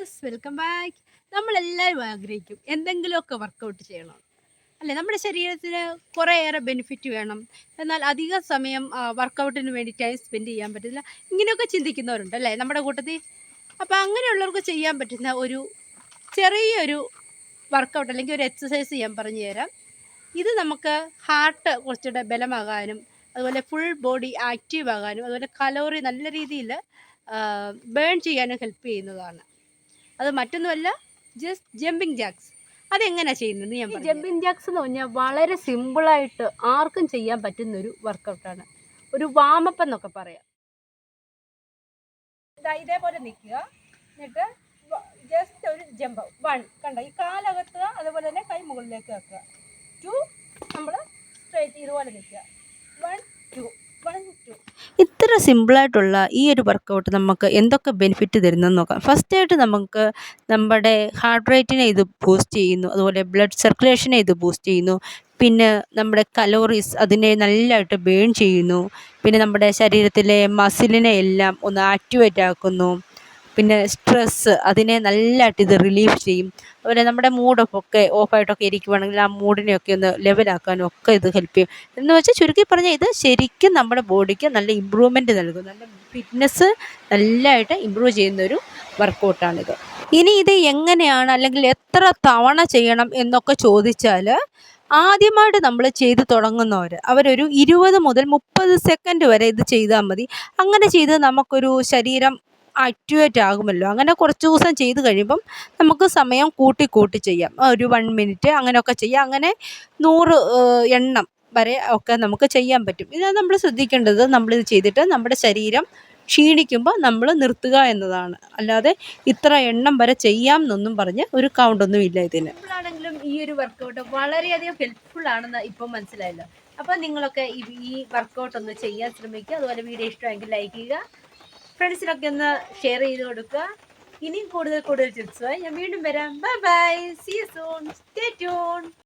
Viewers, welcome back. നമ്മളെല്ലാവരും ആഗ്രഹിക്കും എന്തെങ്കിലുമൊക്കെ വർക്കൗട്ട് ചെയ്യണം അല്ലേ. നമ്മുടെ ശരീരത്തിന് കുറേയേറെ ബെനിഫിറ്റ് വേണം, എന്നാൽ അധിക സമയം വർക്കൗട്ടിന് വേണ്ടി ടൈം സ്പെൻഡ് ചെയ്യാൻ പറ്റില്ല. ഇങ്ങനെയൊക്കെ ചിന്തിക്കുന്നവരുണ്ട് അല്ലേ നമ്മുടെ കൂട്ടത്തിൽ. അപ്പോൾ അങ്ങനെയുള്ളവർക്ക് ചെയ്യാൻ പറ്റുന്ന ഒരു ചെറിയൊരു വർക്കൗട്ട് അല്ലെങ്കിൽ ഒരു എക്സസൈസ് ഞാൻ പറഞ്ഞു തരാം. ഇത് നമുക്ക് ഹാർട്ട് കുറച്ചുകൂടെ ബലമാകാനും അതുപോലെ ഫുൾ ബോഡി ആക്റ്റീവ് ആകാനും അതുപോലെ കലോറി നല്ല രീതിയിൽ ബേൺ ചെയ്യാനും ഹെൽപ്പ് ചെയ്യുന്നതാണ്. അത് മറ്റൊന്നുമല്ല, ജസ്റ്റ് ജമ്പിങ് ജാക്സ്. അതെങ്ങനെയാണ് ചെയ്യുന്നത് ഞാൻ പറഞ്ഞു. ജമ്പിങ് ജാക്സ് എന്ന് പറഞ്ഞാൽ വളരെ സിമ്പിളായിട്ട് ആർക്കും ചെയ്യാൻ പറ്റുന്നൊരു വർക്കൗട്ടാണ്. ഒരു വാമപ്പ് എന്നൊക്കെ പറയാം. ഇതേപോലെ നിൽക്കുക, എന്നിട്ട് ജസ്റ്റ് ഒരു ജമ്പ് 1 കണ്ട, ഈ കാലകത്തുക, അതുപോലെ തന്നെ കൈ മുകളിലേക്ക് വെക്കുക. 2 നമ്മൾ സ്ട്രൈറ്റ് ഇതുപോലെ നിൽക്കുക. 1 2 1 2. ഇത്ര സിമ്പിളായിട്ടുള്ള ഈ ഒരു വർക്കൗട്ട് നമുക്ക് എന്തൊക്കെ ബെനിഫിറ്റ് തരുന്നെന്ന് നോക്കാം. ഫസ്റ്റായിട്ട് നമുക്ക് നമ്മുടെ ഹാർട്ട് റേറ്റിനെ ഇത് ബൂസ്റ്റ് ചെയ്യുന്നു, അതുപോലെ ബ്ലഡ് സർക്കുലേഷനെ ഇത് ബൂസ്റ്റ് ചെയ്യുന്നു. പിന്നെ നമ്മുടെ കലോറീസ് അതിനെ നല്ലതായിട്ട് ബേൺ ചെയ്യുന്നു. പിന്നെ നമ്മുടെ ശരീരത്തിലെ മസിലിനെ എല്ലാം ഒന്ന് ആക്ടിവേറ്റ് ആക്കുന്നു. പിന്നെ സ്ട്രെസ്സ് അതിനെ നല്ലതായിട്ട് ഇത് റിലീഫ് ചെയ്യും. അതുപോലെ നമ്മുടെ മൂഡൊക്കെ ഓഫായിട്ടൊക്കെ ഇരിക്കുവാണെങ്കിൽ ആ മൂഡിനെയൊക്കെ ഒന്ന് ലെവലാക്കാനും ഒക്കെ ഇത് ഹെൽപ്പ് ചെയ്യും. എന്ന് വെച്ചാൽ ചുരുക്കി പറഞ്ഞാൽ ഇത് ശരിക്കും നമ്മുടെ ബോഡിക്ക് നല്ല ഇമ്പ്രൂവ്മെൻറ്റ് നൽകും, നല്ല ഫിറ്റ്നസ് നല്ലതായിട്ട് ഇമ്പ്രൂവ് ചെയ്യുന്നൊരു വർക്കൗട്ടാണിത്. ഇനി ഇത് എങ്ങനെയാണ് അല്ലെങ്കിൽ എത്ര തവണ ചെയ്യണം എന്നൊക്കെ ചോദിച്ചാൽ, ആദ്യമായിട്ട് നമ്മൾ ചെയ്ത് തുടങ്ങുന്നവർ അവരൊരു 20 മുതൽ 30 സെക്കൻഡ് വരെ ഇത് ചെയ്താൽ മതി. അങ്ങനെ ചെയ്ത് നമുക്കൊരു ശരീരം ആക്ടിവേറ്റ് ആകുമല്ലോ. അങ്ങനെ കുറച്ച് ദിവസം ചെയ്ത് കഴിയുമ്പം നമുക്ക് സമയം കൂട്ടി ചെയ്യാം. ഒരു 1 മിനിറ്റ് അങ്ങനെയൊക്കെ ചെയ്യാം. അങ്ങനെ 100 എണ്ണം വരെ ഒക്കെ നമുക്ക് ചെയ്യാൻ പറ്റും. ഇത് നമ്മൾ ശ്രദ്ധിക്കേണ്ടത്, നമ്മളിത് ചെയ്തിട്ട് നമ്മുടെ ശരീരം ക്ഷീണിക്കുമ്പോൾ നമ്മൾ നിർത്തുക എന്നതാണ്. അല്ലാതെ ഇത്ര എണ്ണം വരെ ചെയ്യാം എന്നൊന്നും പറഞ്ഞ് ഒരു കൗണ്ടൊന്നും ഇല്ല ഇതിന്. ആണെങ്കിലും ഈ ഒരു വർക്കൗട്ട് വളരെയധികം ഹെൽപ്ഫുൾ ആണെന്ന് ഇപ്പം മനസ്സിലായല്ലോ. അപ്പോൾ നിങ്ങളൊക്കെ ഈ വർക്കൗട്ട് ഒന്ന് ചെയ്യാൻ ശ്രമിക്കുക. അതുപോലെ വീഡിയോ ഇഷ്ടമെങ്കിൽ ലൈക്ക് ചെയ്യുക, ഫ്രണ്ട്സിനൊക്കെ ഒന്ന് ഷെയർ ചെയ്ത് കൊടുക്കുക. ഇനിയും കൂടുതൽ ടിപ്സുമായി ഞാൻ വീണ്ടും വരാം. Bye bye, see you soon, stay tune.